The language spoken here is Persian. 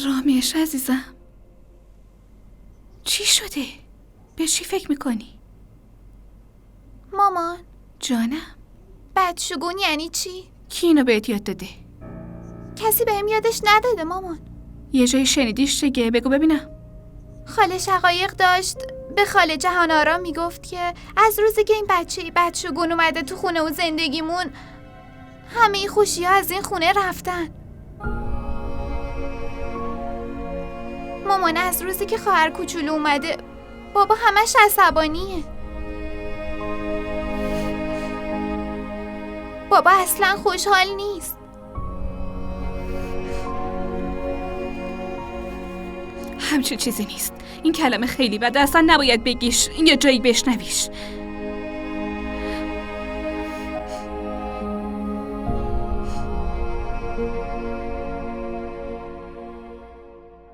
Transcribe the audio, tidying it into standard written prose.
رامیش عزیزم، چی شده؟ به چی فکر میکنی؟ مامان، جانم، بدشگون یعنی چی؟ کی اینو بهت یاد داده؟ کسی بهم یادش نداده مامان. یه جایی شنیدیش چگه؟ بگو ببینم. خاله شقایق داشت به خاله جهان آرا میگفت که از روزی که این بچه بدشگون اومده تو خونه و زندگیمون، همه ای خوشی ها از این خونه رفتن. مامان، از روزی که خواهر کوچولو اومده بابا همش عصبانیه. بابا اصلا خوشحال نیست. همچین چیزی نیست. این کلمه خیلی بده، اصلا نباید بگیش یا جایی بشنویش.